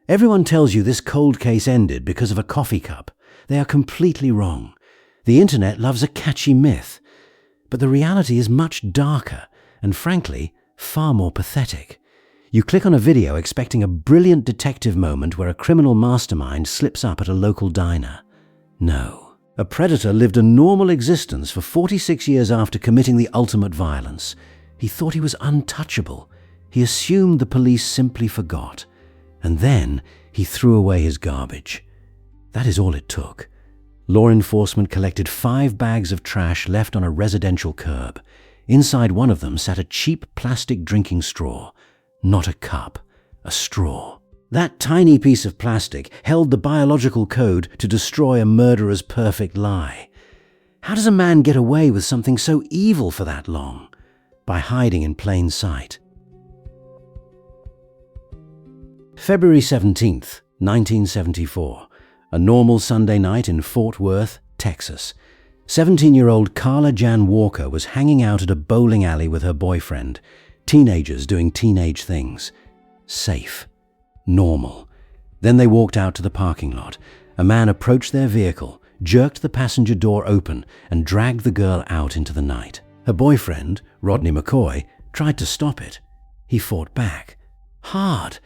Everyone tells you this cold case ended because of a coffee cup. They are completely wrong. The internet loves a catchy myth. But the reality is much darker and, frankly, far more pathetic. You click on a video expecting a brilliant detective moment where a criminal mastermind slips up at a local diner. No. A predator lived a normal existence for 46 years after committing the ultimate violence. He thought he was untouchable. He assumed the police simply forgot. And then he threw away his garbage. That is all it took. Law enforcement collected 5 bags of trash left on a residential curb. Inside one of them sat a cheap plastic drinking straw. Not a cup, a straw. That tiny piece of plastic held the biological code to destroy a murderer's perfect lie. How does a man get away with something so evil for that long? By hiding in plain sight. February 17th, 1974. A normal Sunday night in Fort Worth, Texas. 17-year-old Carla Walker was hanging out at a bowling alley with her boyfriend. Teenagers doing teenage things. Safe. Normal. Then they walked out to the parking lot. A man approached their vehicle, jerked the passenger door open, and dragged the girl out into the night. Her boyfriend, Rodney McCoy, tried to stop it. He fought back. Hard.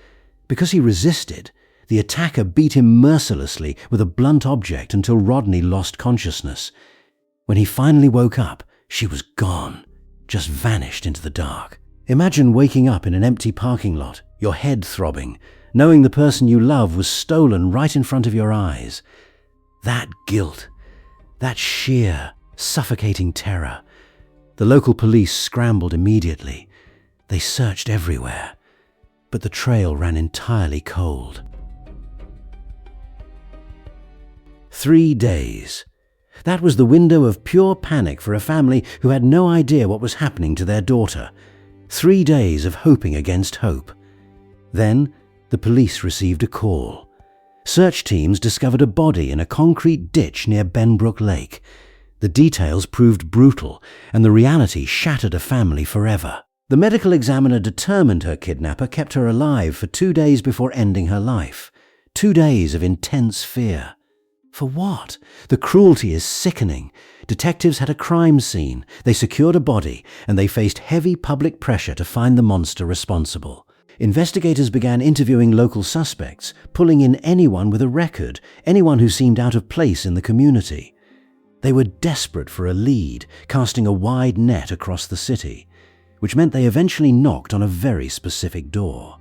Because he resisted, the attacker beat him mercilessly with a blunt object until Rodney lost consciousness. When he finally woke up, she was gone, just vanished into the dark. Imagine waking up in an empty parking lot, your head throbbing, knowing the person you love was stolen right in front of your eyes. That guilt, that sheer, suffocating terror. The local police scrambled immediately. They searched everywhere. But the trail ran entirely cold. 3 days. That was the window of pure panic for a family who had no idea what was happening to their daughter. 3 days of hoping against hope. Then, the police received a call. Search teams discovered a body in a concrete ditch near Benbrook Lake. The details proved brutal, and the reality shattered a family forever. The medical examiner determined her kidnapper kept her alive for 2 days before ending her life. 2 days of intense fear. For what? The cruelty is sickening. Detectives had a crime scene, they secured a body, and they faced heavy public pressure to find the monster responsible. Investigators began interviewing local suspects, pulling in anyone with a record, anyone who seemed out of place in the community. They were desperate for a lead, casting a wide net across the city, which meant they eventually knocked on a very specific door.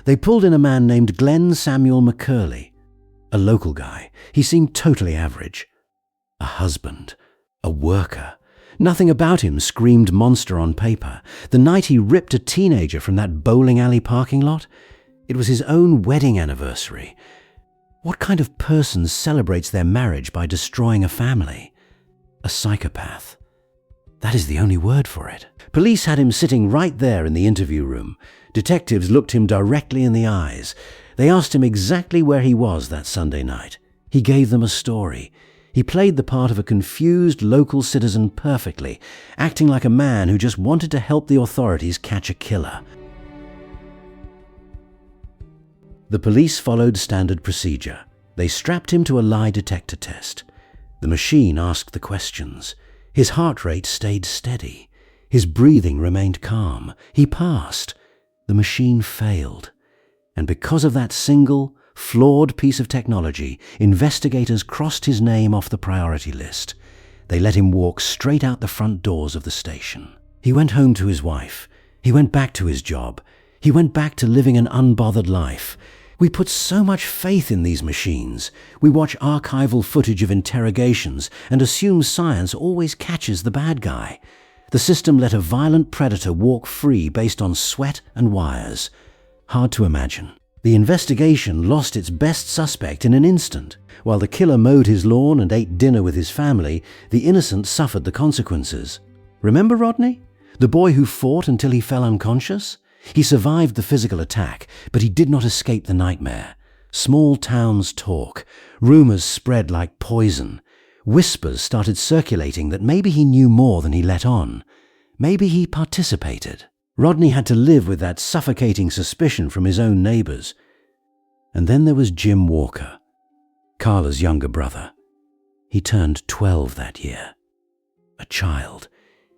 They pulled in a man named Glen McCerley, a local guy. He seemed totally average. A husband, a worker. Nothing about him screamed monster on paper. The night he ripped a teenager from that bowling alley parking lot, it was his own wedding anniversary. What kind of person celebrates their marriage by destroying a family? A psychopath. That is the only word for it. Police had him sitting right there in the interview room. Detectives looked him directly in the eyes. They asked him exactly where he was that Sunday night. He gave them a story. He played the part of a confused local citizen perfectly, acting like a man who just wanted to help the authorities catch a killer. The police followed standard procedure. They strapped him to a lie detector test. The machine asked the questions. His heart rate stayed steady. His breathing remained calm. He passed. The machine failed. And because of that single, flawed piece of technology, investigators crossed his name off the priority list. They let him walk straight out the front doors of the station. He went home to his wife. He went back to his job. He went back to living an unbothered life. We put so much faith in these machines. We watch archival footage of interrogations and assume science always catches the bad guy. The system let a violent predator walk free based on sweat and wires. Hard to imagine. The investigation lost its best suspect in an instant. While the killer mowed his lawn and ate dinner with his family, the innocent suffered the consequences. Remember Rodney? The boy who fought until he fell unconscious? He survived the physical attack, but he did not escape the nightmare. Small towns talk. Rumors spread like poison. Whispers started circulating that maybe he knew more than he let on. Maybe he participated. Rodney had to live with that suffocating suspicion from his own neighbors. And then there was Jim Walker, Carla's younger brother. He turned 12 that year. A child.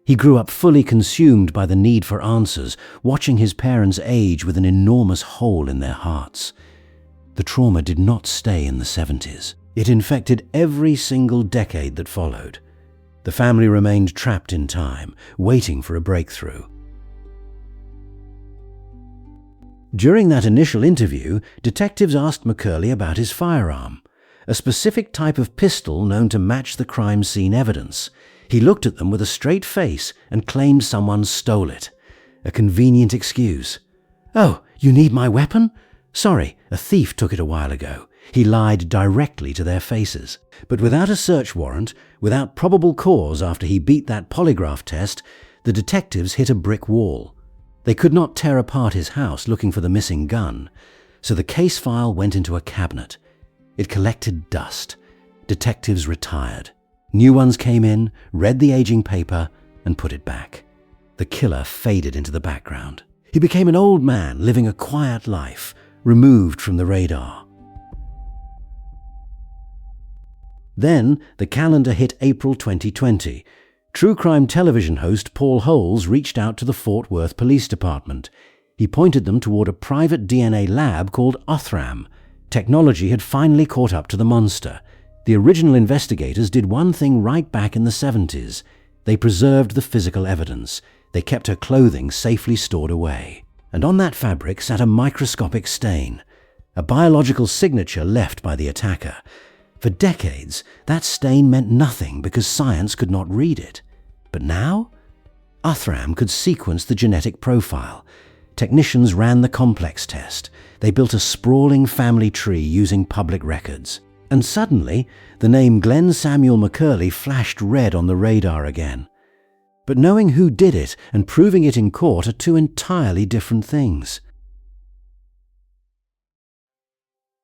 He grew up fully consumed by the need for answers, watching his parents age with an enormous hole in their hearts. The trauma did not stay in the 70s. It infected every single decade that followed. The family remained trapped in time, waiting for a breakthrough. During that initial interview, detectives asked McCerley about his firearm, a specific type of pistol known to match the crime scene evidence. He looked at them with a straight face and claimed someone stole it. A convenient excuse. "Oh, you need my weapon? Sorry, a thief took it a while ago." He lied directly to their faces. But without a search warrant, without probable cause after he beat that polygraph test, the detectives hit a brick wall. They could not tear apart his house looking for the missing gun, so the case file went into a cabinet. It collected dust. Detectives retired. New ones came in, read the aging paper, and put it back. The killer faded into the background. He became an old man living a quiet life, removed from the radar. Then, the calendar hit April 2020. True crime television host Paul Holes reached out to the Fort Worth Police Department. He pointed them toward a private DNA lab called Othram. Technology had finally caught up to the monster. The original investigators did one thing right back in the 70s. They preserved the physical evidence. They kept her clothing safely stored away. And on that fabric sat a microscopic stain, a biological signature left by the attacker. For decades, that stain meant nothing because science could not read it. But now, Othram could sequence the genetic profile. Technicians ran the complex test. They built a sprawling family tree using public records. And suddenly, the name Glen Samuel McCerley flashed red on the radar again. But knowing who did it and proving it in court are two entirely different things.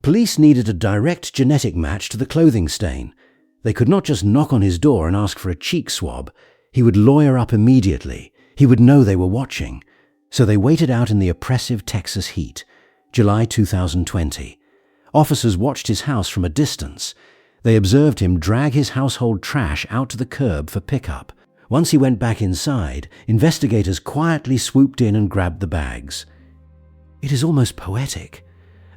Police needed a direct genetic match to the clothing stain. They could not just knock on his door and ask for a cheek swab. He would lawyer up immediately. He would know they were watching. So they waited out in the oppressive Texas heat. July 2020. Officers watched his house from a distance. They observed him drag his household trash out to the curb for pickup. Once he went back inside, investigators quietly swooped in and grabbed the bags. It is almost poetic.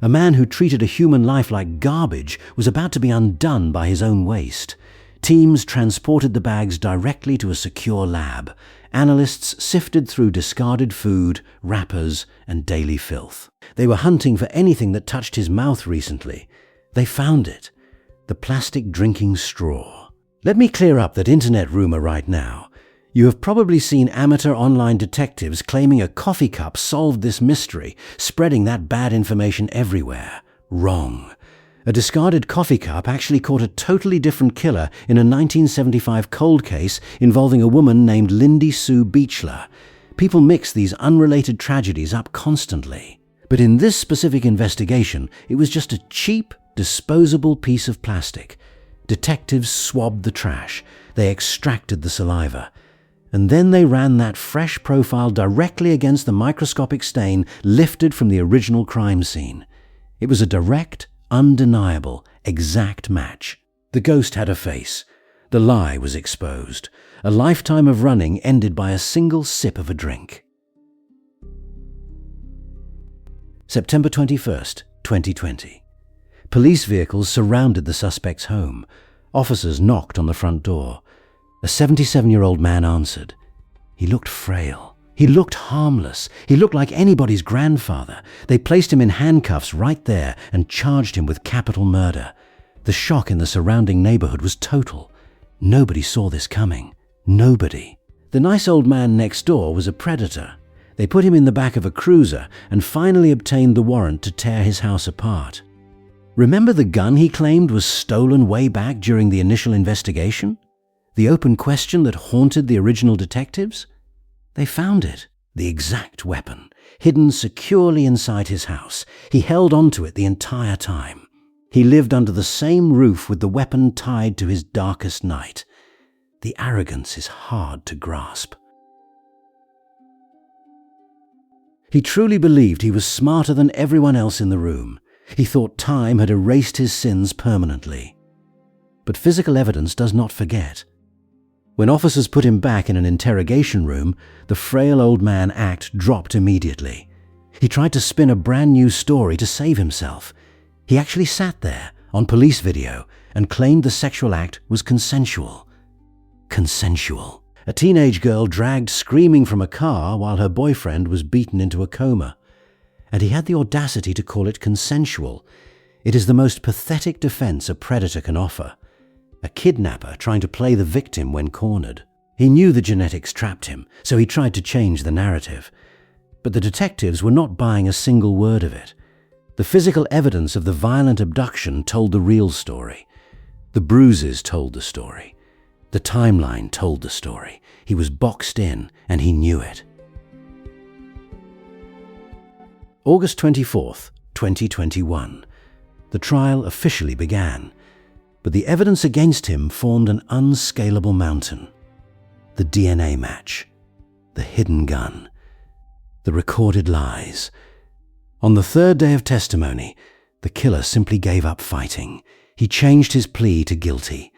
A man who treated a human life like garbage was about to be undone by his own waste. Teams transported the bags directly to a secure lab. Analysts sifted through discarded food, wrappers, and daily filth. They were hunting for anything that touched his mouth recently. They found it. The plastic drinking straw. Let me clear up that internet rumor right now. You have probably seen amateur online detectives claiming a coffee cup solved this mystery, spreading that bad information everywhere. Wrong. A discarded coffee cup actually caught a totally different killer in a 1975 cold case involving a woman named Lindy Sue Beechler. People mix these unrelated tragedies up constantly. But in this specific investigation, it was just a cheap, disposable piece of plastic. Detectives swabbed the trash. They extracted the saliva. And then they ran that fresh profile directly against the microscopic stain lifted from the original crime scene. It was a direct, undeniable, exact match. The ghost had a face. The lie was exposed. A lifetime of running ended by a single sip of a drink. September 21st, 2020. Police vehicles surrounded the suspect's home. Officers knocked on the front door. A 77-year-old man answered. He looked frail. He looked harmless. He looked like anybody's grandfather. They placed him in handcuffs right there and charged him with capital murder. The shock in the surrounding neighborhood was total. Nobody saw this coming. Nobody. The nice old man next door was a predator. They put him in the back of a cruiser and finally obtained the warrant to tear his house apart. Remember the gun he claimed was stolen way back during the initial investigation? The open question that haunted the original detectives? They found it, the exact weapon, hidden securely inside his house. He held onto it the entire time. He lived under the same roof with the weapon tied to his darkest night. The arrogance is hard to grasp. He truly believed he was smarter than everyone else in the room. He thought time had erased his sins permanently. But physical evidence does not forget. When officers put him back in an interrogation room, the frail old man act dropped immediately. He tried to spin a brand new story to save himself. He actually sat there on police video and claimed the sexual act was consensual. Consensual. A teenage girl dragged screaming from a car while her boyfriend was beaten into a coma. And he had the audacity to call it consensual. It is the most pathetic defense a predator can offer. A kidnapper trying to play the victim when cornered. He knew the genetics trapped him, so he tried to change the narrative. But the detectives were not buying a single word of it. The physical evidence of the violent abduction told the real story. The bruises told the story. The timeline told the story. He was boxed in, and he knew it. August 24th, 2021. The trial officially began, but the evidence against him formed an unscalable mountain. The DNA match, the hidden gun, the recorded lies. On the third day of testimony, the killer simply gave up fighting. He changed his plea to guilty.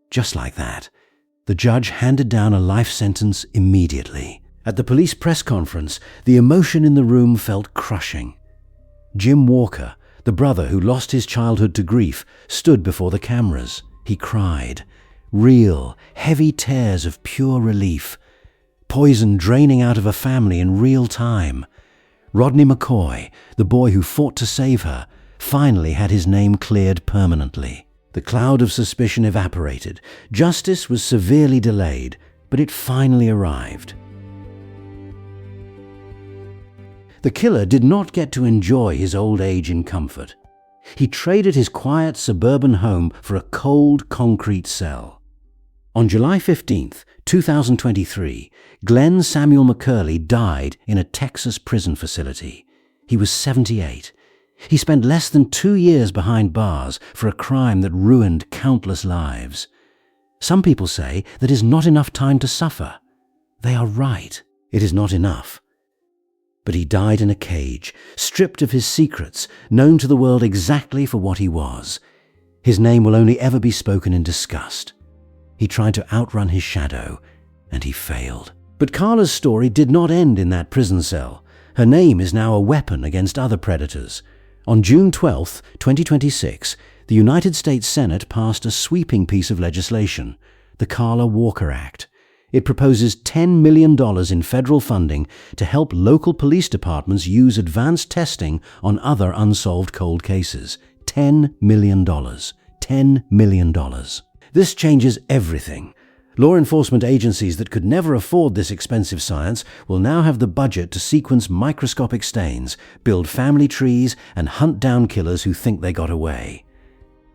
Just like that, the judge handed down a life sentence immediately. At the police press conference, the emotion in the room felt crushing. Jim Walker, the brother who lost his childhood to grief, stood before the cameras. He cried. Real, heavy tears of pure relief. Poison draining out of a family in real time. Rodney McCoy, the boy who fought to save her, finally had his name cleared permanently. The cloud of suspicion evaporated. Justice was severely delayed, but it finally arrived. The killer did not get to enjoy his old age in comfort. He traded his quiet suburban home for a cold, concrete cell. On July 15th, 2023, Glen Samuel McCerley died in a Texas prison facility. He was 78. He spent less than 2 years behind bars for a crime that ruined countless lives. Some people say that is not enough time to suffer. They are right. It is not enough. But he died in a cage, stripped of his secrets, known to the world exactly for what he was. His name will only ever be spoken in disgust. He tried to outrun his shadow, and he failed. But Carla's story did not end in that prison cell. Her name is now a weapon against other predators. On June 12, 2026, the United States Senate passed a sweeping piece of legislation, the Carla Walker Act. It proposes $10 million in federal funding to help local police departments use advanced testing on other unsolved cold cases. $10 million. $10 million. This changes everything. Law enforcement agencies that could never afford this expensive science will now have the budget to sequence microscopic stains, build family trees, and hunt down killers who think they got away.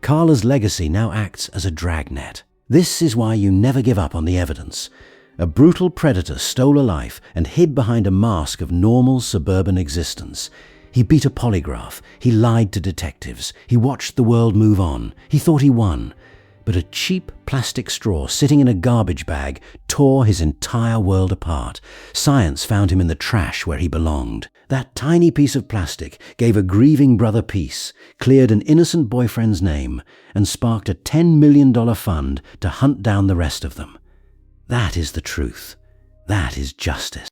Carla's legacy now acts as a dragnet. This is why you never give up on the evidence. A brutal predator stole a life and hid behind a mask of normal suburban existence. He beat a polygraph. He lied to detectives. He watched the world move on. He thought he won. But a cheap plastic straw sitting in a garbage bag tore his entire world apart. Science found him in the trash where he belonged. That tiny piece of plastic gave a grieving brother peace, cleared an innocent boyfriend's name, and sparked a $10 million fund to hunt down the rest of them. That is the truth. That is justice.